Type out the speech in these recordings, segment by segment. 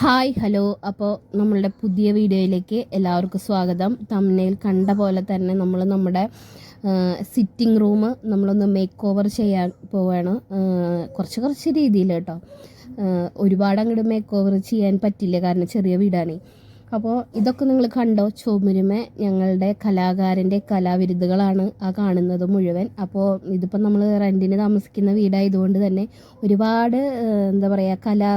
Hi hello. അപ്പോൾ നമ്മളുടെ പുതിയ വീഡിയോയിലേക്ക് എല്ലാവർക്കും സ്വാഗതം. തംബ്നെയിൽ കണ്ട പോലെ തന്നെ നമ്മൾ നമ്മുടെ സിറ്റിംഗ് റൂം നമ്മളൊന്ന് മേക്ക് ഓവർ ചെയ്യാൻ പോവുകയാണ്. കുറച്ച് രീതിയിൽ കേട്ടോ. ഒരുപാട് അങ്ങോട്ട് മേക്ക് ഓവർ ചെയ്യാൻ പറ്റില്ല, കാരണം ചെറിയ വീടാണ്. അപ്പോൾ ഇതൊക്കെ നിങ്ങൾ കണ്ടോ? ചുമരുമേ ഞങ്ങളുടെ കലാകാരൻ്റെ കലാവിരുദ്ധകളാണ് ആ കാണുന്നത് മുഴുവൻ. അപ്പോൾ ഇതിപ്പോൾ നമ്മൾ റെൻറ്റിന് താമസിക്കുന്ന വീടായതുകൊണ്ട് തന്നെ ഒരുപാട് എന്താ പറയുക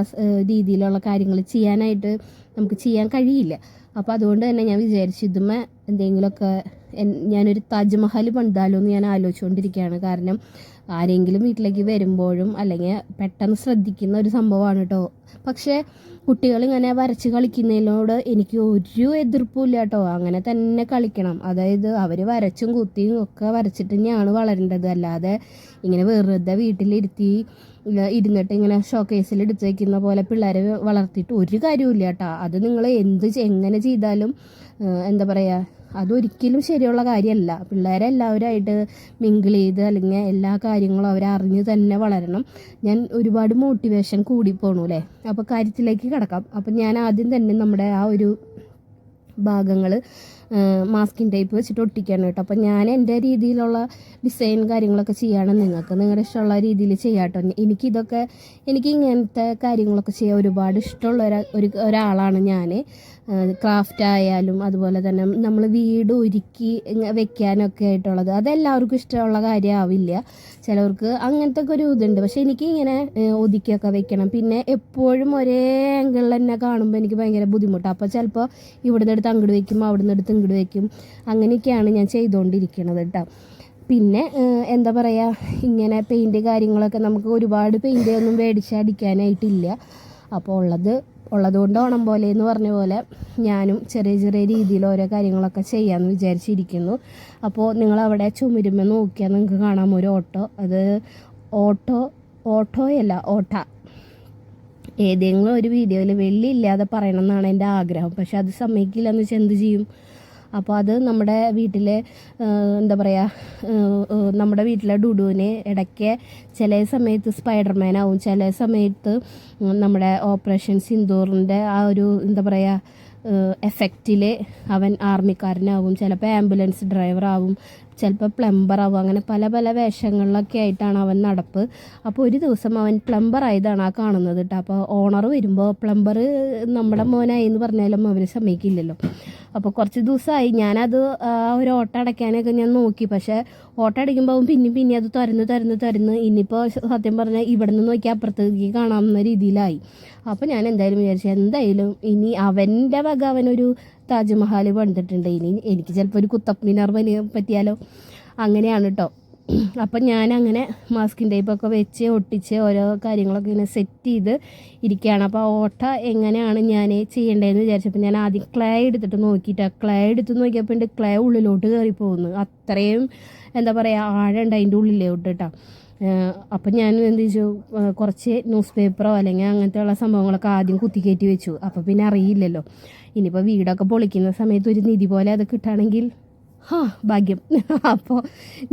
രീതിയിലുള്ള കാര്യങ്ങൾ ചെയ്യാനായിട്ട് നമുക്ക് ചെയ്യാൻ കഴിയില്ല. അപ്പോൾ അതുകൊണ്ട് തന്നെ ഞാൻ വിചാരിച്ചു ഇതുമേ എന്തെങ്കിലുമൊക്കെ ഞാനൊരു താജ്മഹൽ പണിതാലോ എന്ന് ഞാൻ ആലോചിച്ചുകൊണ്ടിരിക്കുകയാണ്. കാരണം ആരെങ്കിലും വീട്ടിലേക്ക് വരുമ്പോഴും അല്ലെങ്കിൽ പെട്ടെന്ന് ശ്രദ്ധിക്കുന്ന ഒരു സംഭവമാണ് കേട്ടോ. പക്ഷേ കുട്ടികളിങ്ങനെ വരച്ച് കളിക്കുന്നതിനോട് എനിക്ക് ഒരു എതിർപ്പുമില്ല കേട്ടോ. അങ്ങനെ തന്നെ കളിക്കണം. അതായത് അവർ വരച്ചും കുത്തിയും ഒക്കെ വരച്ചിട്ട് തന്നെയാണ് വളരേണ്ടത്. അല്ലാതെ ഇങ്ങനെ വെറുതെ ഇരുന്നിട്ട് ഇങ്ങനെ ഷോക്കേസിൽ എടുത്ത് വയ്ക്കുന്ന പോലെ പിള്ളേരെ വളർത്തിയിട്ട് ഒരു കാര്യമില്ല കേട്ടോ. അത് നിങ്ങൾ എങ്ങനെ ചെയ്താലും എന്താ പറയുക, അതൊരിക്കലും ശരിയുള്ള കാര്യമല്ല. പിള്ളേരെല്ലാവരുമായിട്ട് മിങ്കിൾ ചെയ്ത് അല്ലെങ്കിൽ എല്ലാ കാര്യങ്ങളും അവരറിഞ്ഞ് തന്നെ വളരണം. ഞാൻ ഒരുപാട് മോട്ടിവേഷൻ കൂടിപ്പോണു അല്ലേ. അപ്പോൾ കാര്യത്തിലേക്ക് കിടക്കാം. അപ്പം ഞാൻ ആദ്യം തന്നെ നമ്മുടെ ആ ഒരു ഭാഗങ്ങൾ മാസ്കിൻ ടൈപ്പ് വെച്ചിട്ട് ഒട്ടിക്കാണ് കേട്ടോ. അപ്പം ഞാൻ എൻ്റെ രീതിയിലുള്ള ഡിസൈൻ കാര്യങ്ങളൊക്കെ ചെയ്യാണ്. നിങ്ങൾക്ക് നിങ്ങളുടെ ഇഷ്ടമുള്ള രീതിയിൽ ചെയ്യാട്ടോ. എനിക്ക് ഇങ്ങനത്തെ കാര്യങ്ങളൊക്കെ ചെയ്യാൻ ഒരുപാട് ഇഷ്ടമുള്ള ഒരാളാണ് ഞാൻ. ക്രാഫ്റ്റ് ആയാലും അതുപോലെ തന്നെ നമ്മൾ വീട് ഒരുക്കി വെക്കാനൊക്കെ ആയിട്ടുള്ളത് അതെല്ലാവർക്കും ഇഷ്ടമുള്ള കാര്യമാവില്ല. ചിലവർക്ക് അങ്ങനത്തെ ഒക്കെ ഒരു ഇതുണ്ട്. പക്ഷേ എനിക്കിങ്ങനെ ഒതുക്കിയൊക്കെ വെക്കണം. പിന്നെ എപ്പോഴും ഒരേ ആംഗിളിൽ തന്നെ കാണുമ്പോൾ എനിക്ക് ഭയങ്കര ബുദ്ധിമുട്ടാണ്. അപ്പോൾ ചിലപ്പോൾ ഇവിടുന്ന് എടുത്ത് അങ്ങോട്ട് വയ്ക്കും, അവിടുന്ന് എടുത്ത് ഇങ്ങോട്ട് വയ്ക്കും. അങ്ങനെയൊക്കെയാണ് ഞാൻ ചെയ്തുകൊണ്ടിരിക്കുന്നത് കേട്ടോ. പിന്നെ എന്താ പറയുക, ഇങ്ങനെ പെയിൻറ്റ് കാര്യങ്ങളൊക്കെ നമുക്ക് ഒരുപാട് പെയിൻറ്റ് ഒന്നും മേടിച്ചടിക്കാനായിട്ടില്ല. അപ്പോൾ ഉള്ളതുകൊണ്ട് ഓണം പോലെ എന്ന് പറഞ്ഞ പോലെ ഞാനും ചെറിയ രീതിയിൽ ഓരോ കാര്യങ്ങളൊക്കെ ചെയ്യാമെന്ന് വിചാരിച്ചിരിക്കുന്നു. അപ്പോൾ നിങ്ങളവിടെ ചുമരുമ്മ നോക്കിയാൽ നിങ്ങൾക്ക് കാണാം ഒരു ഓട്ടോ. അത് ഓട്ടോയല്ല ഓട്ട. ഏതെങ്കിലും ഒരു വീഡിയോയിൽ വെള്ളിയില്ലാതെ പറയണം എന്നാണ് എൻ്റെ ആഗ്രഹം. പക്ഷെ അത് സമ്മതിക്കില്ല എന്ന് വെച്ചാൽ എന്ത് ചെയ്യും. അപ്പോൾ അത് നമ്മുടെ വീട്ടിലെ എന്താ പറയുക, നമ്മുടെ വീട്ടിലെ ഡുഡുവിന് ഇടയ്ക്ക് ചില സമയത്ത് സ്പൈഡർമാൻ ആവും, ചില സമയത്ത് നമ്മുടെ ഓപ്പറേഷൻ സിന്ദൂറിൻ്റെ ആ ഒരു എന്താ പറയുക എഫക്റ്റിൽ അവൻ ആർമിക്കാരനാവും, ചിലപ്പോൾ ആംബുലൻസ് ഡ്രൈവറാവും, ചിലപ്പോൾ പ്ലംബറാവും. അങ്ങനെ പല വേഷങ്ങളിലൊക്കെ ആയിട്ടാണ് അവൻ നടപ്പ്. അപ്പോൾ ഒരു ദിവസം അവൻ പ്ലംബർ ആയതാണ് ആ കാണുന്നത് കേട്ടോ. അപ്പോൾ ഓണർ വരുമ്പോൾ പ്ലംബർ നമ്മുടെ മോനായി എന്ന് പറഞ്ഞാലും അവർ സമ്മതിക്കില്ലല്ലോ. അപ്പോൾ കുറച്ച് ദിവസമായി ഞാനത് ഒരു ഓട്ട അടയ്ക്കാനൊക്കെ ഞാൻ നോക്കി. പക്ഷേ ഓട്ട അടിക്കുമ്പോൾ അവൻ പിന്നെ അത് തുരന്ന് ഇനിയിപ്പോൾ സത്യം പറഞ്ഞാൽ ഇവിടെ നിന്ന് നോക്കി അപ്പുറത്തേക്ക് കാണാവുന്ന രീതിയിലായി. അപ്പോൾ ഞാൻ എന്തായാലും വിചാരിച്ചു ഇനി അവൻ്റെ വക അവനൊരു താജ്മഹൽ പണിതിട്ടുണ്ട്. ഇനി എനിക്ക് ചിലപ്പോൾ ഒരു കുത്തബ് മിനാർ പറ്റിയാലോ. അങ്ങനെയാണ് കേട്ടോ. അപ്പം ഞാനങ്ങനെ മാസ്കിൻ ടൈപ്പൊക്കെ വെച്ച് ഒട്ടിച്ച് ഓരോ കാര്യങ്ങളൊക്കെ ഇങ്ങനെ സെറ്റ് ചെയ്ത് ഇരിക്കുകയാണ്. അപ്പോൾ ഓട്ട എങ്ങനെയാണ് ഞാൻ ചെയ്യേണ്ടതെന്ന് വിചാരിച്ചപ്പോൾ ഞാൻ ആദ്യം ക്ലേ എടുത്തിട്ട് നോക്കിയപ്പോൾ ക്ലേ ഉള്ളിലോട്ട് കയറി പോകുന്നു. അത്രയും എന്താ പറയുക ആഴമുണ്ട് അതിൻ്റെ ഉള്ളിലോട്ട് കേട്ടോ. അപ്പം ഞാൻ എന്ത് ചെയ്തു, കുറച്ച് ന്യൂസ് പേപ്പറോ അല്ലെങ്കിൽ അങ്ങനത്തെ ഉള്ള സംഭവങ്ങളൊക്കെ ആദ്യം കുത്തിക്കയറ്റി വെച്ചു. അപ്പോൾ പിന്നെ അറിയില്ലല്ലോ. ഇനിയിപ്പോൾ വീടൊക്കെ പൊളിക്കുന്ന സമയത്ത് ഒരു നിധി പോലെ അത് കിട്ടുകയാണെങ്കിൽ ഭാഗ്യം. അപ്പോൾ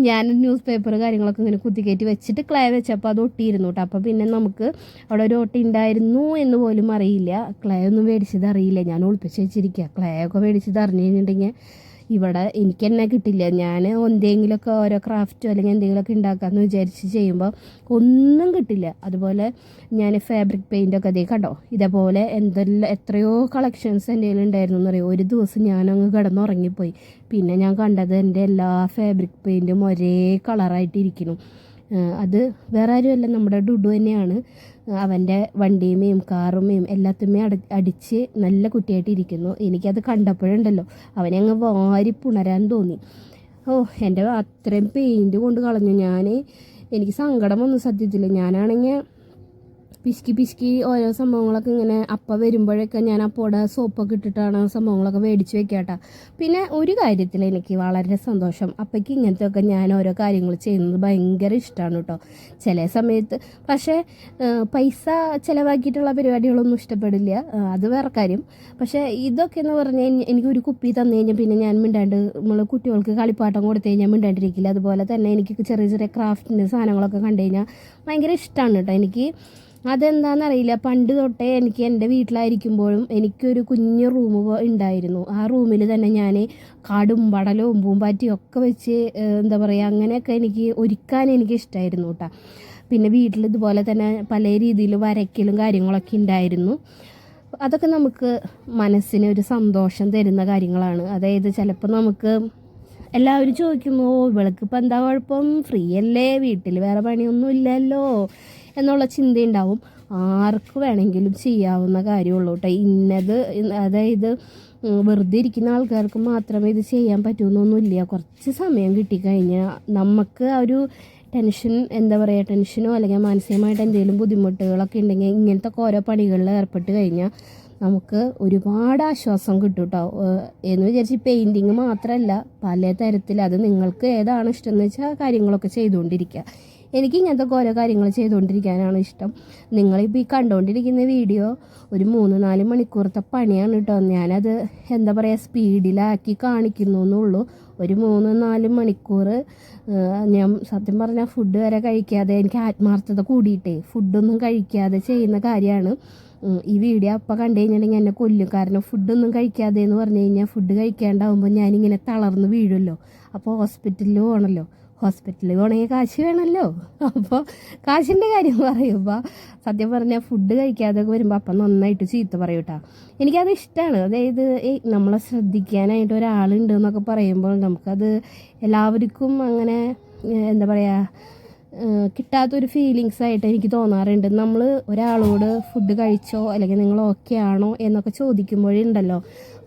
ഞാൻ ന്യൂസ് പേപ്പർ കാര്യങ്ങളൊക്കെ ഇങ്ങനെ കുത്തിക്കയറ്റി വെച്ചിട്ട് ക്ലേ വെച്ചപ്പോൾ അത് ഒട്ടിയിരുന്നു കേട്ടോ. അപ്പോൾ പിന്നെ നമുക്ക് അവിടെ ഒരു ഒട്ടി ഉണ്ടായിരുന്നു എന്ന് പോലും അറിയില്ല. ക്ലേ ഒന്നും മേടിച്ചത് അറിയില്ല. ഞാൻ ഒളിപ്പിച്ച് വെച്ചിരിക്കുക. ക്ലേ ഒക്കെ മേടിച്ചത് അറിഞ്ഞു കഴിഞ്ഞിട്ടുണ്ടെങ്കിൽ ഇവിടെ എനിക്ക് തന്നെ കിട്ടില്ല. ഞാൻ എന്തെങ്കിലുമൊക്കെ ഓരോ ക്രാഫ്റ്റോ അല്ലെങ്കിൽ എന്തെങ്കിലുമൊക്കെ ഉണ്ടാക്കാമെന്ന് വിചാരിച്ച് ചെയ്യുമ്പോൾ ഒന്നും കിട്ടില്ല. അതുപോലെ ഞാൻ ഫാബ്രിക് പെയിൻറ്റൊക്കെ കണ്ടോ, ഇതേപോലെ എത്രയോ കളക്ഷൻസ് എൻ്റെ കയ്യിൽ ഉണ്ടായിരുന്നു എന്നറിയോ. ഒരു ദിവസം ഞാനങ്ങ് കിടന്നുറങ്ങിപ്പോയി. പിന്നെ ഞാൻ കണ്ടത് എൻ്റെ എല്ലാ ഫാബ്രിക് പെയിൻറ്റും ഒരേ കളറായിട്ടിരിക്കുന്നു. അത് വേറെ ആരുമല്ല, നമ്മുടെ ഡുഡു തന്നെയാണ്. അവൻ്റെ വണ്ടിയുമേയും കാറുമേയും എല്ലാത്തുമേ അടിച്ച് നല്ല കുട്ടിയായിട്ടിരിക്കുന്നു. എനിക്കത് കണ്ടപ്പോഴുണ്ടല്ലോ അവനെ അങ്ങ് വാരി പുണരാൻ തോന്നി. എൻ്റെ അത്രയും പെയിൻറ്റ് കൊണ്ട് കളഞ്ഞു എനിക്ക് സങ്കടം വന്നു സത്യത്തിൽ. ഞാനാണെങ്കിൽ പിശുക്കി ഓരോ സംഭവങ്ങളൊക്കെ ഇങ്ങനെ വരുമ്പോഴൊക്കെ ഞാൻ അപ്പോടെ സോപ്പൊക്കെ ഇട്ടിട്ടാണ് സംഭവങ്ങളൊക്കെ മേടിച്ച് വെക്കാട്ടോ. പിന്നെ ഒരു കാര്യത്തിൽ എനിക്ക് വളരെ സന്തോഷം, അപ്പയ്ക്ക് ഇങ്ങനത്തെയൊക്കെ ഞാൻ ഓരോ കാര്യങ്ങൾ ചെയ്യുന്നത് ഭയങ്കര ഇഷ്ടമാണ് കേട്ടോ. ചില സമയത്ത് പക്ഷേ പൈസ ചിലവാക്കിയിട്ടുള്ള പരിപാടികളൊന്നും ഇഷ്ടപ്പെടില്ല, അത് വേറെ കാര്യം. പക്ഷേ ഇതൊക്കെ എന്ന് പറഞ്ഞാൽ എനിക്കൊരു കുപ്പി തന്നു കഴിഞ്ഞാൽ പിന്നെ ഞാൻ മിണ്ടാണ്ട്, നമ്മൾ കുട്ടികൾക്ക് കളിപ്പാട്ടം കൊടുത്തു കഴിഞ്ഞാൽ മിണ്ടാണ്ടിരിക്കില്ല. അതുപോലെ തന്നെ എനിക്ക് ചെറിയ ക്രാഫ്റ്റിൻ്റെ സാധനങ്ങളൊക്കെ കണ്ടു കഴിഞ്ഞാൽ ഭയങ്കര ഇഷ്ടമാണ് കേട്ടോ. എനിക്ക് അതെന്താണെന്നറിയില്ല, പണ്ട് തൊട്ടേ എനിക്ക് എൻ്റെ വീട്ടിലായിരിക്കുമ്പോഴും എനിക്കൊരു കുഞ്ഞു റൂം ഉണ്ടായിരുന്നു. ആ റൂമിൽ തന്നെ ഞാൻ കാടും പടലവും പൂമ്പാറ്റിയും ഒക്കെ വെച്ച് എന്താ പറയുക, അങ്ങനെയൊക്കെ എനിക്ക് ഒരുക്കാൻ എനിക്ക് ഇഷ്ടമായിരുന്നു കേട്ടോ. പിന്നെ വീട്ടിൽ ഇതുപോലെ തന്നെ പല രീതിയിൽ വരയ്ക്കലും കാര്യങ്ങളൊക്കെ ഉണ്ടായിരുന്നു. അതൊക്കെ നമുക്ക് മനസ്സിന് ഒരു സന്തോഷം തരുന്ന കാര്യങ്ങളാണ്. അതായത് ചിലപ്പോൾ നമുക്ക് എല്ലാവരും ചോദിക്കുമ്പോൾ ഇവൾക്ക് ഇപ്പം എന്താ കുഴപ്പം, ഫ്രീ അല്ലേ, വീട്ടിൽ വേറെ പണിയൊന്നും ഇല്ലല്ലോ എന്നുള്ള ചിന്തയുണ്ടാവും. ആർക്ക് വേണമെങ്കിലും ചെയ്യാവുന്ന കാര്യമുള്ളൂ കേട്ടോ. ഇന്നത് അതായത് വെറുതെ ഇരിക്കുന്ന ആൾക്കാർക്ക് മാത്രമേ ഇത് ചെയ്യാൻ പറ്റുമെന്നൊന്നുമില്ല. കുറച്ച് സമയം കിട്ടിക്കഴിഞ്ഞാൽ നമുക്ക് ആ ഒരു ടെൻഷൻ, എന്താ പറയുക, ടെൻഷനോ അല്ലെങ്കിൽ മാനസികമായിട്ട് എന്തെങ്കിലും ബുദ്ധിമുട്ടുകളൊക്കെ ഉണ്ടെങ്കിൽ ഇങ്ങനത്തെ ഓരോ പണികളിൽ ഏർപ്പെട്ട് കഴിഞ്ഞാൽ നമുക്ക് ഒരുപാട് ആശ്വാസം കിട്ടും കേട്ടോ. എന്ന് വിചാരിച്ച് പെയിൻറ്റിങ് മാത്രമല്ല, പല തരത്തിൽ അത് നിങ്ങൾക്ക് ഏതാണ് ഇഷ്ടം എന്ന് വെച്ചാൽ കാര്യങ്ങളൊക്കെ ചെയ്തുകൊണ്ടിരിക്കുക. എനിക്ക് ഇങ്ങനത്തെ ഓരോ കാര്യങ്ങൾ ചെയ്തുകൊണ്ടിരിക്കാനാണ് ഇഷ്ടം. നിങ്ങളിപ്പോൾ ഈ കണ്ടുകൊണ്ടിരിക്കുന്ന വീഡിയോ ഒരു 3-4 മണിക്കൂറത്തെ പണിയാണ് കേട്ടോ. ഞാനത് എന്താ പറയുക, സ്പീഡിലാക്കി കാണിക്കുന്നു എന്നുള്ളൂ. ഒരു 3-4 മണിക്കൂർ ഞാൻ സത്യം പറഞ്ഞാൽ ഫുഡ് വരെ കഴിക്കാതെ, എനിക്ക് ആത്മാർത്ഥത കൂടിയിട്ടേ ഫുഡൊന്നും കഴിക്കാതെ ചെയ്യുന്ന കാര്യമാണ്. ഈ വീഡിയോ അപ്പം കണ്ടു കഴിഞ്ഞിട്ടുണ്ടെങ്കിൽ എന്നെ കൊല്ലും. കാരണം ഫുഡൊന്നും കഴിക്കാതെ എന്ന് പറഞ്ഞു കഴിഞ്ഞാൽ, ഫുഡ് കഴിക്കാണ്ടാവുമ്പോൾ ഞാനിങ്ങനെ തളർന്ന് വീഴുമല്ലോ. അപ്പോൾ ഹോസ്പിറ്റലിൽ പോകണമല്ലോ, ഹോസ്പിറ്റലിൽ പോകണമെങ്കിൽ കാശ് വേണമല്ലോ. അപ്പോൾ കാശിൻ്റെ കാര്യം പറയുമ്പോൾ സത്യം പറഞ്ഞാൽ ഫുഡ് കഴിക്കാതെ വരുമ്പോൾ അപ്പം നന്നായിട്ട് ചീത്ത പറയും കേട്ടോ. എനിക്കത് ഇഷ്ടമാണ്. അതായത് നമ്മളെ ശ്രദ്ധിക്കാനായിട്ട് ഒരാളുണ്ട് എന്നൊക്കെ പറയുമ്പോൾ നമുക്കത് എല്ലാവർക്കും അങ്ങനെ എന്താ പറയുക, കിട്ടാത്തൊരു ഫീലിങ്സ് ആയിട്ട് എനിക്ക് തോന്നാറുണ്ട്. നമ്മൾ ഒരാളോട് ഫുഡ് കഴിച്ചോ അല്ലെങ്കിൽ നിങ്ങൾ ഓക്കെ ആണോ എന്നൊക്കെ ചോദിക്കുമ്പോഴുണ്ടല്ലോ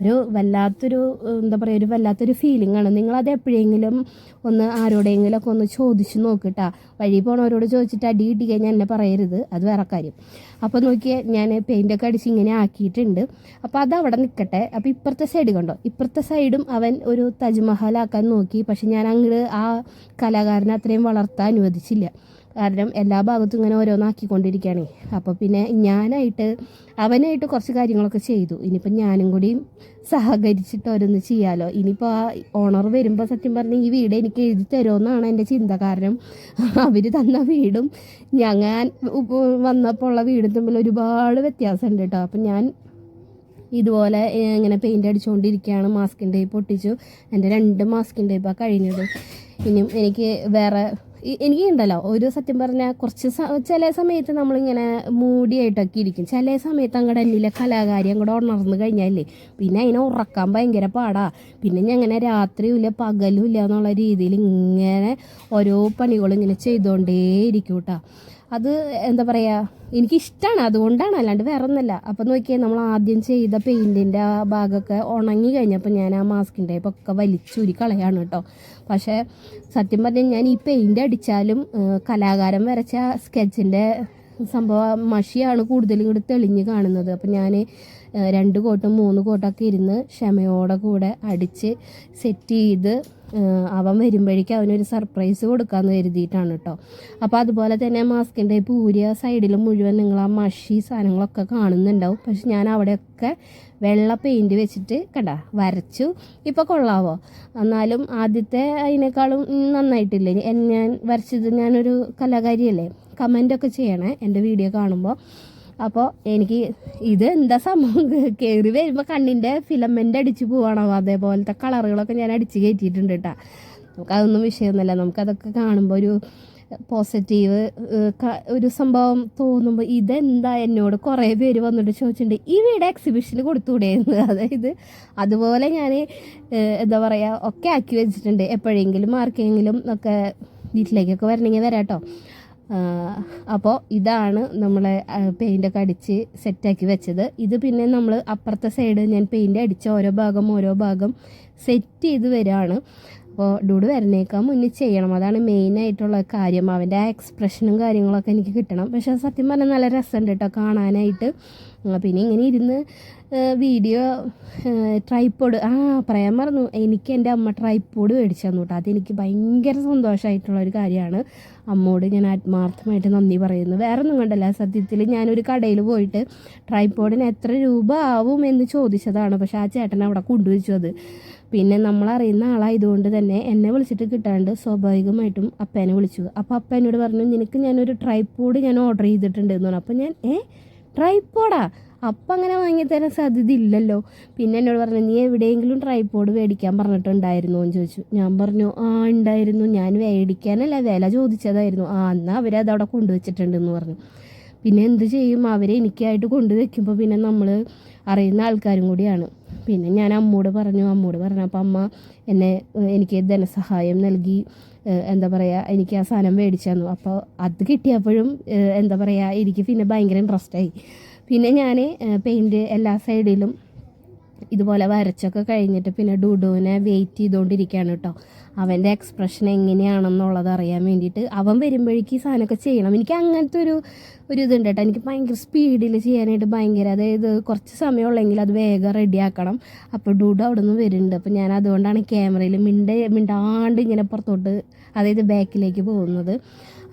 ഒരു വല്ലാത്തൊരു എന്താ പറയുക, ഒരു വല്ലാത്തൊരു ഫീലിംഗ് ആണ്. നിങ്ങളത് എപ്പോഴെങ്കിലും ഒന്ന് ആരോടെങ്കിലുമൊക്കെ ഒന്ന് ചോദിച്ച് നോക്കിട്ടാ. വഴി പോണവരോട് ചോദിച്ചിട്ട് അടി കിട്ടി കഴിഞ്ഞാൽ എന്നെ പറയരുത്, അത് വേറെ കാര്യം. അപ്പോൾ നോക്കിയാൽ ഞാൻ പെയിൻ്റൊക്കെ അടിച്ച് ഇങ്ങനെ ആക്കിയിട്ടുണ്ട്. അപ്പോൾ അത് അവിടെ നിൽക്കട്ടെ. അപ്പോൾ ഇപ്പുറത്തെ സൈഡ് കണ്ടോ, ഇപ്പുറത്തെ സൈഡും അവൻ ഒരു താജ്മഹലാക്കാൻ നോക്കി. പക്ഷെ ഞാൻ അങ്ങോട്ട് ആ കലാകാരനെ അത്രയും വളർത്താൻ അനുവദിച്ചില്ല. കാരണം എല്ലാ ഭാഗത്തും ഇങ്ങനെ ഓരോന്നാക്കിക്കൊണ്ടിരിക്കുകയാണ്. അപ്പോൾ പിന്നെ അവനായിട്ട് കുറച്ച് കാര്യങ്ങളൊക്കെ ചെയ്തു. ഇനിയിപ്പോൾ ഞാനും കൂടിയും സഹകരിച്ചിട്ട് ഓരോന്ന് ചെയ്യാമല്ലോ. ഇനിയിപ്പോൾ ആ ഓണർ വരുമ്പോൾ സത്യം പറഞ്ഞാൽ ഈ വീട് എനിക്ക് എഴുതി തരുമെന്നാണ് എൻ്റെ ചിന്ത. കാരണം അവർ തന്ന വീടും ഞാൻ വന്നപ്പോൾ ഉള്ള വീടും തമ്മിൽ ഒരുപാട് വ്യത്യാസമുണ്ട് കേട്ടോ. അപ്പം ഞാൻ ഇതുപോലെ ഇങ്ങനെ പെയിൻ്റ് അടിച്ചുകൊണ്ടിരിക്കുകയാണ്. മാസ്കിൻ ടേപ്പ് ഒട്ടിച്ചു. എൻ്റെ 2 മാസ്കിൻ ടേപ്പാണ് കഴിഞ്ഞത്. ഇനിയും എനിക്ക് ഉണ്ടല്ലോ ഒരു സത്യം പറഞ്ഞാൽ ചില സമയത്ത് നമ്മളിങ്ങനെ മൂടിയായിട്ടൊക്കെ ഇരിക്കും. ചില സമയത്ത് അങ്ങോട്ട് എന്നിലെ കലാകാരി അങ്ങോട്ട് ഉണർന്നു കഴിഞ്ഞാലേ പിന്നെ അതിനെ ഉറക്കാൻ ഭയങ്കര പാടാ. പിന്നെ ഞാൻ അങ്ങനെ രാത്രിയും ഇല്ല പകലും ഇല്ല എന്നുള്ള രീതിയിൽ ഇങ്ങനെ ഓരോ പണികളും ഇങ്ങനെ ചെയ്തുകൊണ്ടേയിരിക്കും കേട്ടോ. അത് എന്താ പറയുക, എനിക്കിഷ്ടമാണ്, അതുകൊണ്ടാണ്, അല്ലാണ്ട് വേറെ ഒന്നുമല്ല. അപ്പം നോക്കിയാൽ നമ്മൾ ആദ്യം ചെയ്ത പെയിൻറ്റിൻ്റെ ആ ഭാഗമൊക്കെ ഉണങ്ങി കഴിഞ്ഞപ്പോൾ ഞാൻ ആ മാസ്കിൻ ടേപ്പൊക്കെ വലിച്ചൂരി കളയാണ് കേട്ടോ. പക്ഷേ സത്യം പറഞ്ഞാൽ ഞാൻ ഈ പെയിൻ്റ് അടിച്ചാലും കലാകാരൻ വരച്ച സ്കെച്ചിൻ്റെ സംഭവം മഷിയാണ് കൂടുതലും ഇങ്ങോട്ട് തെളിഞ്ഞ് കാണുന്നത്. അപ്പം ഞാൻ 2 കോട്ടും 3 കോട്ടൊക്കെ ഇരുന്ന് ക്ഷമയോടെ കൂടെ അടിച്ച് സെറ്റ് ചെയ്ത് അവൻ വരുമ്പോഴേക്കും അവനൊരു സർപ്രൈസ് കൊടുക്കാമെന്ന് കരുതിയിട്ടാണ് കേട്ടോ. അപ്പോൾ അതുപോലെ തന്നെ മാസ്കിൻ ടേപ്പ് ഊരിയ സൈഡിൽ മുഴുവൻ നിങ്ങൾ ആ മഷി സാധനങ്ങളൊക്കെ കാണുന്നുണ്ടാവും. പക്ഷെ ഞാൻ അവിടെയൊക്കെ വെള്ള പെയിൻറ്റ് വെച്ചിട്ട് വരച്ചു. ഇപ്പോൾ കൊള്ളാവോ? എന്നാലും ആദ്യത്തെ അതിനേക്കാളും നന്നായിട്ടില്ലേ ഞാൻ വരച്ചത്? ഞാനൊരു കലാകാരിയല്ലേ, കമൻ്റൊക്കെ ചെയ്യണേ എൻ്റെ വീഡിയോ കാണുമ്പോൾ. അപ്പോൾ എനിക്ക് ഇത് എന്താ സംഭവം, കയറി വരുമ്പോൾ കണ്ണിൻ്റെ ഫിലമെൻ്റ് അടിച്ച് പോവാണോ, അതേപോലത്തെ കളറുകളൊക്കെ ഞാൻ അടിച്ച് കയറ്റിയിട്ടുണ്ട് കേട്ടോ. നമുക്കതൊന്നും വിഷയമൊന്നുമില്ല. നമുക്കതൊക്കെ കാണുമ്പോൾ ഒരു പോസിറ്റീവ് ഒരു സംഭവം തോന്നുമ്പോൾ ഇതെന്താ, എന്നോട് കുറേ പേര് വന്നിട്ട് ചോദിച്ചിട്ടുണ്ട് ഈ വീട് എക്സിബിഷന് കൊടുത്തുകൂടെയെന്ന്. അതായത് അതുപോലെ ഞാൻ എന്താ പറയുക ഒക്കെ ആക്കി വെച്ചിട്ടുണ്ട്. എപ്പോഴെങ്കിലും ആർക്കെങ്കിലും ഒക്കെ വീട്ടിലേക്കൊക്കെ വരണമെങ്കിൽ വരാം കേട്ടോ. അപ്പോൾ ഇതാണ് നമ്മളെ പെയിൻ്റൊക്കെ അടിച്ച് സെറ്റാക്കി വെച്ചത്. ഇത് പിന്നെ നമ്മൾ അപ്പുറത്തെ സൈഡ് ഞാൻ പെയിൻ്റ് അടിച്ച ഓരോ ഭാഗം സെറ്റ് ചെയ്ത് വരികയാണ്. അപ്പോൾ ഡൂഡ് വരണേക്കാൾ മുന്നേ ചെയ്യണം, അതാണ് മെയിനായിട്ടുള്ള കാര്യം. അവൻ്റെ ആ എക്സ്പ്രഷനും കാര്യങ്ങളൊക്കെ എനിക്ക് കിട്ടണം. പക്ഷേ സത്യം പറഞ്ഞാൽ നല്ല രസമുണ്ട് കേട്ടോ കാണാനായിട്ട്. പിന്നെ ഇങ്ങനെ ഇരുന്ന് വീഡിയോ ട്രൈപ്പോഡ് പറയാൻ മറന്നു, എനിക്ക് എൻ്റെ അമ്മ ട്രൈപ്പോഡ് മേടിച്ചു തന്നു കേട്ടോ. അതെനിക്ക് ഭയങ്കര സന്തോഷമായിട്ടുള്ളൊരു കാര്യമാണ്. അമ്മോട് ഞാൻ ആത്മാർത്ഥമായിട്ട് നന്ദി പറയുന്നു. വേറെ ഒന്നും കണ്ടല്ല, സത്യത്തിൽ ഞാനൊരു കടയിൽ പോയിട്ട് ട്രൈപ്പോഡിന് എത്ര രൂപ ആവും എന്ന് ചോദിച്ചതാണ്. പക്ഷേ ആ ചേട്ടൻ അവിടെ കൊണ്ടുവച്ചു അത്. പിന്നെ നമ്മളറിയുന്ന ആളായതുകൊണ്ട് തന്നെ എന്നെ വിളിച്ചിട്ട് കിട്ടാണ്ട് സ്വാഭാവികമായിട്ടും അപ്പേനെ വിളിച്ചു. അപ്പോൾ അപ്പ എന്നോട് പറഞ്ഞു, നിനക്ക് ഞാനൊരു ട്രൈപ്പോഡ് ഞാൻ ഓർഡർ ചെയ്തിട്ടുണ്ട് എന്ന് പറഞ്ഞു. അപ്പോൾ ഞാൻ ട്രൈപ്പോഡാ, അപ്പം അങ്ങനെ വാങ്ങിത്തരാൻ സാധ്യത ഇല്ലല്ലോ. പിന്നെ എന്നോട് പറഞ്ഞു, നീ എവിടെയെങ്കിലും ട്രൈപ്പോഡ് മേടിക്കാൻ പറഞ്ഞിട്ടുണ്ടായിരുന്നോ എന്ന് ചോദിച്ചു. ഞാൻ പറഞ്ഞു, ഉണ്ടായിരുന്നു, ഞാൻ മേടിക്കാനല്ല വില ചോദിച്ചതായിരുന്നു. എന്നാൽ അവരത് അവിടെ കൊണ്ടുവച്ചിട്ടുണ്ടെന്ന് പറഞ്ഞു. പിന്നെ എന്ത് ചെയ്യും, അവരെ എനിക്കായിട്ട് കൊണ്ടുവയ്ക്കുമ്പോൾ പിന്നെ നമ്മൾ അറിയുന്ന ആൾക്കാരും കൂടിയാണ്. പിന്നെ ഞാൻ അമ്മോട് പറഞ്ഞപ്പോൾ അമ്മ എനിക്ക് ധനസഹായം നൽകി, എന്താ പറയുക, എനിക്ക് ആ സാധനം മേടിച്ചു തന്നു. അപ്പോൾ അത് കിട്ടിയപ്പോഴും എന്താ പറയുക, എനിക്ക് പിന്നെ ഭയങ്കര ഇൻട്രസ്റ്റായി. പിന്നെ ഞാൻ പെയിൻറ്റ് എല്ലാ സൈഡിലും ഇതുപോലെ വരച്ചൊക്കെ കഴിഞ്ഞിട്ട് പിന്നെ ഡുഡുവിനെ വെയിറ്റ് ചെയ്തുകൊണ്ടിരിക്കുകയാണ് കേട്ടോ. അവൻ്റെ എക്സ്പ്രഷൻ എങ്ങനെയാണെന്നുള്ളത് അറിയാൻ വേണ്ടിയിട്ട്. അവൻ വരുമ്പോഴേക്ക് ഈ സാധനമൊക്കെ ചെയ്യണം. എനിക്ക് അങ്ങനത്തെ ഒരു ഇതുണ്ട് കേട്ടോ. എനിക്ക് ഭയങ്കര സ്പീഡിൽ ചെയ്യാനായിട്ട് അതായത് കുറച്ച് സമയമുള്ളെങ്കിൽ അത് വേഗം റെഡിയാക്കണം. അപ്പോൾ ഡുഡു അവിടെ നിന്ന് വരുന്നുണ്ട്. അപ്പോൾ ഞാൻ അതുകൊണ്ടാണ് ക്യാമറയിൽ മിണ്ടാണ്ട് ഇങ്ങനെ പുറത്തോട്ട്, അതായത് ബാക്കിലേക്ക് പോകുന്നത്.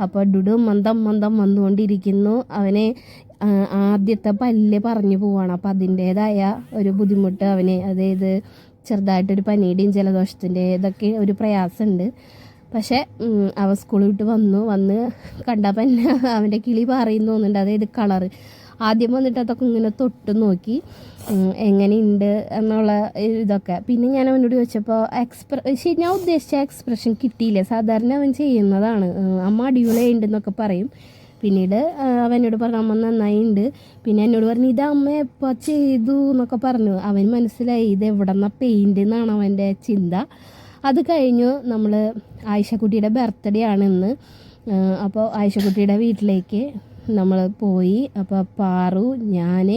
അപ്പോൾ ഡുഡു മന്ദം വന്നുകൊണ്ടിരിക്കുന്നു. അവനെ ആദ്യത്തെ പല്ല് പറഞ്ഞു പോവാണ്. അപ്പോൾ അതിൻ്റേതായ ഒരു ബുദ്ധിമുട്ട് അതായത് ചെറുതായിട്ടൊരു പനിയുടെയും ജലദോഷത്തിൻ്റെ ഇതൊക്കെ ഒരു പ്രയാസമുണ്ട്. പക്ഷേ അവൻ സ്കൂളിൽ വിട്ട് വന്ന് കണ്ടപ്പോൾ അവൻ്റെ കിളി പറയുന്നു തോന്നുന്നുണ്ട്. അതായത് കളറ് ആദ്യം വന്നിട്ട് അതൊക്കെ ഇങ്ങനെ തൊട്ട് നോക്കി എങ്ങനെയുണ്ട് എന്നുള്ള ഇതൊക്കെ. പിന്നെ ഞാൻ അവനോട് ചോദിച്ചപ്പോൾ ഞാൻ ഉദ്ദേശിച്ച എക്സ്പ്രഷൻ കിട്ടിയില്ല. സാധാരണ അവൻ ചെയ്യുന്നതാണ്, അമ്മ അടിപൊളിയുണ്ടെന്നൊക്കെ പറയും. പിന്നീട് അവനോട് പറഞ്ഞു, അമ്മ നന്നായിട്ടുണ്ട്. പിന്നെ എന്നോട് പറഞ്ഞു, ഇത് അമ്മ എപ്പോൾ ചെയ്തു എന്നൊക്കെ പറഞ്ഞു. അവന് മനസ്സിലായി ഇത് എവിടെ നിന്നാ പെയിൻ്റ് എന്നാണ് അവൻ്റെ ചിന്ത. അത് കഴിഞ്ഞു നമ്മൾ ആയിഷക്കുട്ടിയുടെ ബർത്ത്ഡേ ആണ് ഇന്ന്. അപ്പോൾ ആയിഷക്കുട്ടിയുടെ വീട്ടിലേക്ക് നമ്മൾ പോയി. അപ്പോൾ പാറു, ഞാൻ,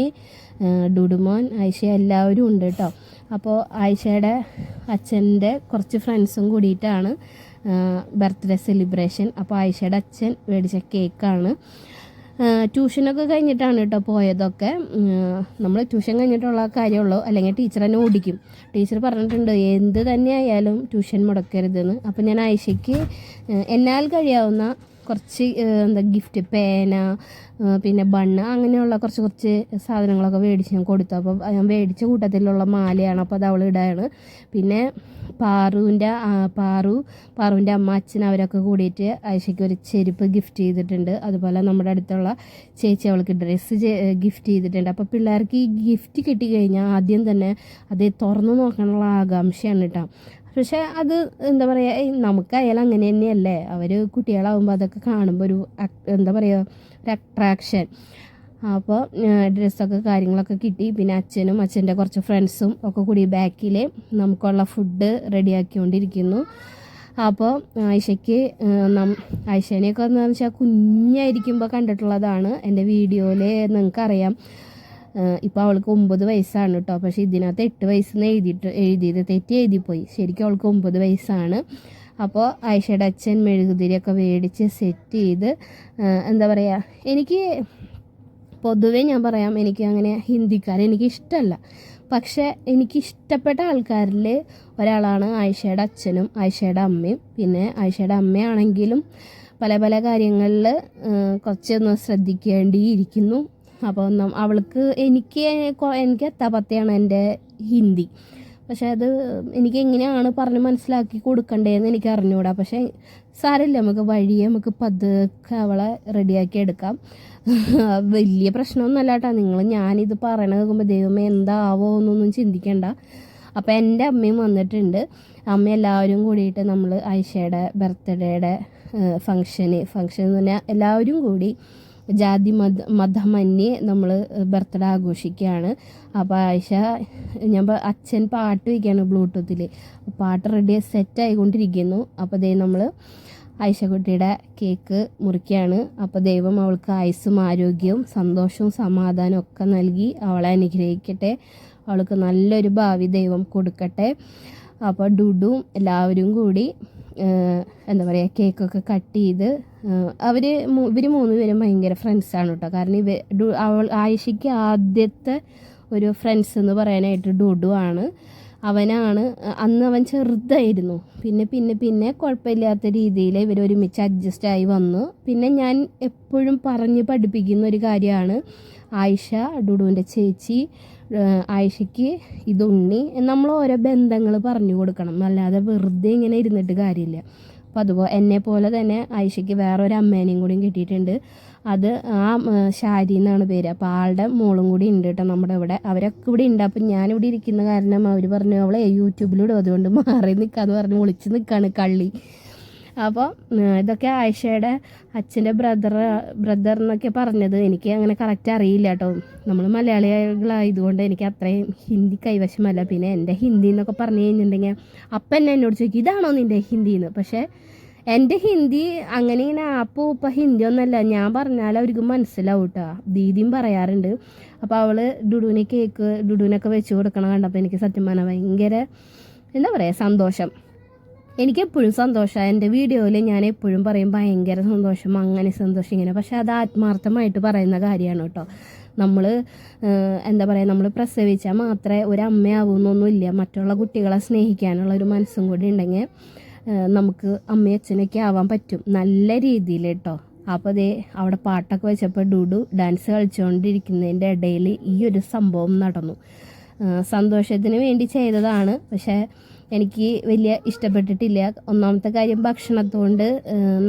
ഡുഡുമോൻ, ആയിഷ എല്ലാവരും ഉണ്ട് കേട്ടോ. അപ്പോൾ ആയിഷയുടെ അച്ഛൻ്റെ കുറച്ച് ഫ്രണ്ട്സും കൂടിയിട്ടാണ് ബർത്ത്ഡേ സെലിബ്രേഷൻ. അപ്പോൾ ആയിഷയുടെ അച്ഛൻ മേടിച്ച കേക്കാണ്. ട്യൂഷനൊക്കെ കഴിഞ്ഞിട്ടാണ് കേട്ടോ പോയതൊക്കെ. നമ്മൾ ട്യൂഷൻ കഴിഞ്ഞിട്ടുള്ള കാര്യമുള്ളൂ, അല്ലെങ്കിൽ ടീച്ചർ എന്നെ ഓടിക്കും. ടീച്ചർ പറഞ്ഞിട്ടുണ്ട് എന്ത് തന്നെയായാലും ട്യൂഷൻ മുടക്കരുതെന്ന്. അപ്പോൾ ഞാൻ ആയിഷയ്ക്ക് എന്നാൽ കഴിയാവുന്ന കുറച്ച് ഗിഫ്റ്റ്, പേന, പിന്നെ ബണ്ണ്, അങ്ങനെയുള്ള കുറച്ച് സാധനങ്ങളൊക്കെ മേടിച്ച് ഞാൻ കൊടുത്തു. അപ്പോൾ ഞാൻ മേടിച്ച കൂട്ടത്തിലുള്ള മാലയാണ്. അപ്പോൾ അത് അവൾ ഇടാണ്. പിന്നെ പാറുവിൻ്റെ അമ്മ, അച്ഛൻ അവരൊക്കെ കൂടിയിട്ട് ആയിഷയ്ക്ക് ഒരു ചെരുപ്പ് ഗിഫ്റ്റ് ചെയ്തിട്ടുണ്ട്. അതുപോലെ നമ്മുടെ അടുത്തുള്ള ചേച്ചി അവൾക്ക് ഡ്രസ്സ് ഗിഫ്റ്റ് ചെയ്തിട്ടുണ്ട്. അപ്പോൾ പിള്ളേർക്ക് ഈ ഗിഫ്റ്റ് കിട്ടിക്കഴിഞ്ഞാൽ ആദ്യം തന്നെ അത് തുറന്നു നോക്കാനുള്ള ആകാംക്ഷയാണ് കേട്ടോ. പക്ഷേ അത് എന്താ പറയുക, നമുക്കായാലും അങ്ങനെ തന്നെയല്ലേ. അവർ കുട്ടികളാകുമ്പോൾ അതൊക്കെ കാണുമ്പോൾ ഒരു എന്താ പറയുക, ഒരു അട്രാക്ഷൻ. അപ്പോൾ ഡ്രസ്സൊക്കെ കാര്യങ്ങളൊക്കെ കിട്ടി. പിന്നെ അച്ഛനും അച്ഛൻ്റെ കുറച്ച് ഫ്രണ്ട്സും ഒക്കെ കൂടി ബാക്കിൽ നമുക്കുള്ള ഫുഡ് റെഡിയാക്കിക്കൊണ്ടിരിക്കുന്നു. അപ്പോൾ ആയിഷേനെയൊക്കെ എന്ന് വെച്ചാൽ കുഞ്ഞായിരിക്കുമ്പോൾ കണ്ടിട്ടുള്ളതാണ് എൻ്റെ വീഡിയോയിൽ, നിങ്ങൾക്കറിയാം. ഇപ്പോൾ അവൾക്ക് 9 വയസ്സാണ് കേട്ടോ. പക്ഷേ ഇതിനകത്ത് 8 വയസ്സെന്ന് എഴുതിയത് തെറ്റി എഴുതിപ്പോയി. ശരിക്കും അവൾക്ക് 9 വയസ്സാണ്. അപ്പോൾ ആയിഷയുടെ അച്ഛൻ മെഴുകുതിരിയൊക്കെ മേടിച്ച് സെറ്റ് ചെയ്ത്, എന്താ പറയുക, എനിക്ക് പൊതുവേ ഞാൻ പറയാം, എനിക്ക് അങ്ങനെ ഹിന്ദിക്കാരെ എനിക്കിഷ്ടമല്ല. പക്ഷേ എനിക്കിഷ്ടപ്പെട്ട ആൾക്കാരിൽ ഒരാളാണ് ആയിഷയുടെ അച്ഛനും ആയിഷയുടെ അമ്മയും. പിന്നെ ആയിഷയുടെ അമ്മയാണെങ്കിലും പല കാര്യങ്ങളിൽ കുറച്ചൊന്ന് ശ്രദ്ധിക്കേണ്ടിയിരിക്കുന്നു. അപ്പോൾ അവൾക്ക് എനിക്ക് എത്താപത്തയാണ് എൻ്റെ ഹിന്ദി. പക്ഷേ അത് എനിക്ക് എങ്ങനെയാണ് പറഞ്ഞ് മനസ്സിലാക്കി കൊടുക്കണ്ടേന്ന് എനിക്ക് അറിഞ്ഞുകൂടാ. പക്ഷേ സാരമില്ല, നമുക്ക് പതുക്കെ അവളെ റെഡിയാക്കി എടുക്കാം. വലിയ പ്രശ്നമൊന്നുമല്ല കേട്ടോ. ഞാനിത് പറയണത് കേൾക്കുമ്പോൾ ദൈവമേ എന്താവോ എന്നൊന്നും ചിന്തിക്കണ്ട. അപ്പോൾ എൻ്റെ അമ്മയും വന്നിട്ടുണ്ട്. അമ്മ എല്ലാവരും കൂടിയിട്ട് നമ്മൾ ആയിഷയുടെ ബർത്ത്ഡേയുടെ ഫങ്ഷൻ എന്ന് പറഞ്ഞാൽ എല്ലാവരും കൂടി ജാതി മതമന്യേ നമ്മൾ ബർത്ത്ഡേ ആഘോഷിക്കുകയാണ്. അപ്പോൾ ആയിഷ, അച്ഛൻ പാട്ട് വയ്ക്കുകയാണ് ബ്ലൂടൂത്തിൽ. പാട്ട് റെഡി സെറ്റായിക്കൊണ്ടിരിക്കുന്നു. അപ്പോൾ നമ്മൾ ആയിഷക്കുട്ടിയുടെ കേക്ക് മുറിക്കുകയാണ്. അപ്പോൾ ദൈവം അവൾക്ക് ആയുസ്സും ആരോഗ്യവും സന്തോഷവും സമാധാനവും ഒക്കെ നൽകി അവളെ അനുഗ്രഹിക്കട്ടെ. അവൾക്ക് നല്ലൊരു ഭാവി ദൈവം കൊടുക്കട്ടെ. അപ്പോൾ ഡുഡും എല്ലാവരും കൂടി എന്താ പറയുക, കേക്കൊക്കെ കട്ട് ചെയ്ത് ഇവർ 3 പേരും ഭയങ്കര ഫ്രണ്ട്സാണ് കേട്ടോ. കാരണം ആയിഷയ്ക്ക് ആദ്യത്തെ ഒരു ഫ്രണ്ട്സ് എന്ന് പറയാനായിട്ട് ഡുഡു ആണ്. അന്ന് അവൻ ചെറുതായിരുന്നു. പിന്നെ കുഴപ്പമില്ലാത്ത രീതിയിൽ ഇവർ ഒരുമിച്ച് അഡ്ജസ്റ്റായി വന്നു. പിന്നെ ഞാൻ എപ്പോഴും പറഞ്ഞ് പഠിപ്പിക്കുന്ന ഒരു കാര്യമാണ്, ആയിഷ ഡുഡുവിൻ്റെ ചേച്ചി, ആയിഷയ്ക്ക് ഇതുണ്ണി, നമ്മൾ ഓരോ ബന്ധങ്ങൾ പറഞ്ഞു കൊടുക്കണം, അല്ലാതെ വെറുതെ ഇങ്ങനെ ഇരുന്നിട്ട് കാര്യമില്ല. അപ്പോൾ അതുപോലെ എന്നെ പോലെ തന്നെ ആയിഷയ്ക്ക് വേറൊരു അമ്മേനെയും കൂടിയും കിട്ടിയിട്ടുണ്ട്. അത് ഷാരി എന്നാണ് പേര്. അപ്പോൾ ആളുടെ മോളും കൂടി ഉണ്ട് കേട്ടോ നമ്മുടെ ഇവിടെ. അവരൊക്കെ ഇവിടെ ഉണ്ട്. അപ്പം ഞാനിവിടെ ഇരിക്കുന്ന കാരണം അവർ പറഞ്ഞു അവളെ യൂട്യൂബിലിടും, അതുകൊണ്ട് മാറി നിൽക്കാന്ന് പറഞ്ഞ് വിളിച്ച് നിൽക്കുകയാണ് കള്ളി. അപ്പോൾ ഇതൊക്കെ ആയിഷയുടെ അച്ഛൻ്റെ ബ്രദർ എന്നൊക്കെ പറഞ്ഞത്. എനിക്ക് അങ്ങനെ കറക്റ്റ് അറിയില്ല കേട്ടോ. നമ്മൾ മലയാളികളായതുകൊണ്ട് എനിക്ക് അത്രയും ഹിന്ദി കൈവശമല്ല. പിന്നെ എൻ്റെ ഹിന്ദി എന്നൊക്കെ പറഞ്ഞു കഴിഞ്ഞിട്ടുണ്ടെങ്കിൽ അപ്പം എന്നെ എന്നോട് ചോദിക്കും ഇതാണോ നിൻ്റെ ഹിന്ദി എന്ന്. പക്ഷേ എൻ്റെ ഹിന്ദി അങ്ങനെ ഇങ്ങനെ ഇപ്പം ഹിന്ദി ഒന്നല്ല, ഞാൻ പറഞ്ഞാൽ അവർക്ക് മനസ്സിലാവും കേട്ടോ. ദീദിയും പറയാറുണ്ട്. അപ്പോൾ അവൾ ഡുഡുവിനൊക്കെ വെച്ച് കൊടുക്കണം കണ്ടപ്പോൾ എനിക്ക് സത്യം പറഞ്ഞാൽ ഭയങ്കര എന്താ പറയുക സന്തോഷം. എനിക്കെപ്പോഴും സന്തോഷമാണ്. എൻ്റെ വീഡിയോയിൽ ഞാൻ എപ്പോഴും പറയും ഭയങ്കര സന്തോഷം, അങ്ങനെ സന്തോഷം ഇങ്ങനെ. പക്ഷെ അത് ആത്മാർത്ഥമായിട്ട് പറയുന്ന കാര്യമാണ് കേട്ടോ. നമ്മൾ എന്താ പറയുക, നമ്മൾ പ്രസവിച്ചാൽ മാത്രമേ ഒരു അമ്മയാവുന്നൊന്നുമില്ല. മറ്റുള്ള കുട്ടികളെ സ്നേഹിക്കാനുള്ള ഒരു മനസ്സും കൂടി ഉണ്ടെങ്കിൽ നമുക്ക് അമ്മയും അച്ഛനൊക്കെ ആവാൻ പറ്റും നല്ല രീതിയിൽ കേട്ടോ. അപ്പോൾ അതേ അവിടെ പാട്ടൊക്കെ വെച്ചപ്പോൾ ഡുഡു ഡാൻസ് കളിച്ചുകൊണ്ടിരിക്കുന്നതിൻ്റെ ഇടയിൽ ഈ ഒരു സംഭവം നടന്നു. സന്തോഷത്തിന് വേണ്ടി ചെയ്തതാണ്, പക്ഷേ എനിക്ക് വലിയ ഇഷ്ടപ്പെട്ടിട്ടില്ല. ഒന്നാമത്തെ കാര്യം ഭക്ഷണത്തോണ്ട്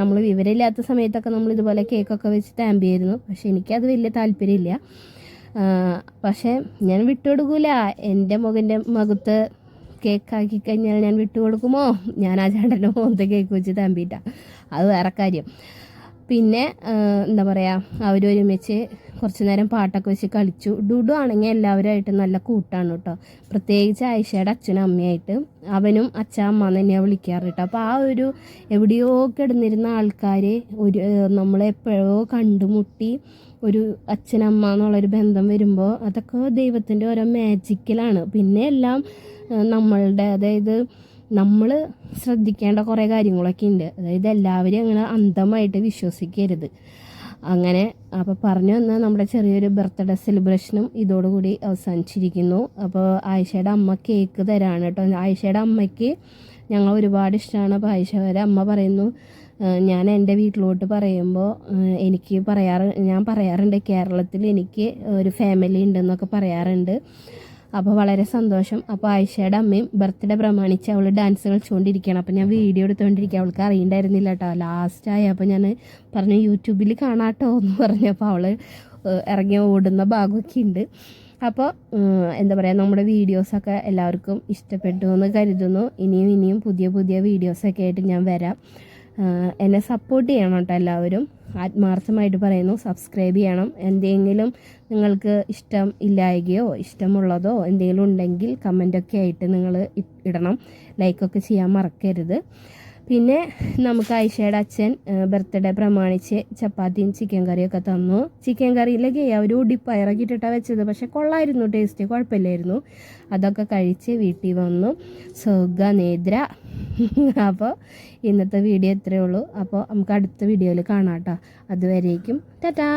നമ്മൾ വിവരമില്ലാത്ത സമയത്തൊക്കെ നമ്മൾ ഇതുപോലെ കേക്കൊക്കെ വെച്ച് താമ്പ് ചെയ്യുന്നു. പക്ഷെ എനിക്കത് വലിയ താല്പര്യമില്ല. പക്ഷേ ഞാൻ വിട്ടുകൊടുക്കൂല. എൻ്റെ മുഖത്ത് കേക്കാക്കി കഴിഞ്ഞാൽ ഞാൻ വിട്ടുകൊടുക്കുമോ? ഞാൻ ആ ചേട്ടൻ്റെ മുഖത്ത് കേക്ക് വെച്ച് താമ്പിയിട്ടാണ്, അത് വേറെ കാര്യം. പിന്നെ എന്താ പറയുക, അവരൊരുമിച്ച് കുറച്ച് നേരം പാട്ടൊക്കെ വെച്ച് കളിച്ചു. ഡുഡു ആണെങ്കിൽ എല്ലാവരുമായിട്ട് നല്ല കൂട്ടാണ് കേട്ടോ. പ്രത്യേകിച്ച് ആയിഷയുടെ അച്ഛനും അമ്മയായിട്ട് അവനും അച്ഛ അമ്മ തന്നെയാണ് വിളിക്കാറ് കേട്ടോ. അപ്പോൾ ആ ഒരു എവിടെയോ കിടന്നിരുന്ന ആൾക്കാർ നമ്മളെപ്പോഴോ കണ്ടുമുട്ടി ഒരു അച്ഛനമ്മ എന്നുള്ളൊരു ബന്ധം വരുമ്പോൾ അതൊക്കെ ദൈവത്തിൻ്റെ ഓരോ മാജിക്കലാണ്. പിന്നെ എല്ലാം നമ്മളുടെ, അതായത് നമ്മൾ ശ്രദ്ധിക്കേണ്ട കുറേ കാര്യങ്ങളൊക്കെ ഉണ്ട്. അതായത് എല്ലാവരും അങ്ങനെ അന്ധമായിട്ട് വിശ്വസിക്കരുത് അങ്ങനെ. അപ്പോൾ പറഞ്ഞു വന്നാൽ നമ്മുടെ ചെറിയൊരു ബർത്ത്ഡേ സെലിബ്രേഷനും ഇതോടുകൂടി അവസാനിച്ചിരിക്കുന്നു. അപ്പോൾ ആയിഷയുടെ അമ്മ കേക്ക് തരാണ് കേട്ടോ. ആയിഷയുടെ അമ്മയ്ക്ക് ഞങ്ങൾ ഒരുപാട് ഇഷ്ടമാണ്. അപ്പോൾ ആയിഷയുടെ അമ്മ പറയുന്നു, ഞാൻ എൻ്റെ വീട്ടിലോട്ട് പറയുമ്പോൾ ഞാൻ പറയാറുണ്ട് കേരളത്തിൽ എനിക്ക് ഒരു ഫാമിലി ഉണ്ടെന്നൊക്കെ പറയാറുണ്ട്. അപ്പോൾ വളരെ സന്തോഷം. അപ്പോൾ ആയിഷയുടെ അമ്മയും ബർത്ത്ഡേ പ്രമാണിച്ച് അവൾ ഡാൻസ് കളിച്ചുകൊണ്ടിരിക്കുകയാണ്. അപ്പോൾ ഞാൻ വീഡിയോ എടുത്തുകൊണ്ടിരിക്കുക. അവൾക്ക് അറിയണ്ടായിരുന്നില്ല കേട്ടോ. ലാസ്റ്റായി അപ്പോൾ ഞാൻ പറഞ്ഞു യൂട്യൂബിൽ കാണാട്ടോ എന്ന് പറഞ്ഞപ്പോൾ അവൾ ഇറങ്ങി ഓടുന്ന ഭാഗമൊക്കെ ഉണ്ട്. അപ്പോൾ എന്താ പറയുക, നമ്മുടെ വീഡിയോസൊക്കെ എല്ലാവർക്കും ഇഷ്ടപ്പെട്ടു എന്ന് കരുതുന്നു. ഇനിയും പുതിയ വീഡിയോസൊക്കെ ആയിട്ട് ഞാൻ വരാം. എന്നെ സപ്പോർട്ട് ചെയ്യണം കേട്ടോ എല്ലാവരും. ആത്മാർത്ഥമായിട്ട് പറയുന്നു, സബ്സ്ക്രൈബ് ചെയ്യണം. എന്തെങ്കിലും നിങ്ങൾക്ക് ഇഷ്ടം ഇല്ലായകയോ ഇഷ്ടമുള്ളതോ എന്തെങ്കിലും ഉണ്ടെങ്കിൽ കമൻ്റൊക്കെ ആയിട്ട് നിങ്ങൾ ഇടണം. ലൈക്കൊക്കെ ചെയ്യാൻ മറക്കരുത്. പിന്നെ നമുക്ക് ആയിഷയുടെ അച്ഛൻ ബർത്ത്ഡേ പ്രമാണിച്ച് ചപ്പാത്തിയും ചിക്കൻ കറിയൊക്കെ തന്നു. ചിക്കൻ കറിയിലൊക്കെ അവർ ഉടിപ്പയറൊക്കെ ഇട്ടിട്ടാണ് വെച്ചത്. പക്ഷെ കൊള്ളായിരുന്നു, ടേസ്റ്റ് കുഴപ്പമില്ലായിരുന്നു. അതൊക്കെ കഴിച്ച് വീട്ടിൽ വന്നു സുഖനിദ്ര. അപ്പോൾ ഇന്നത്തെ വീഡിയോ ഇത്രയേ ഉള്ളൂ. അപ്പോൾ നമുക്ക് അടുത്ത വീഡിയോയിൽ കാണാം കേട്ടോ. അതുവരേക്കും ടാറ്റാ.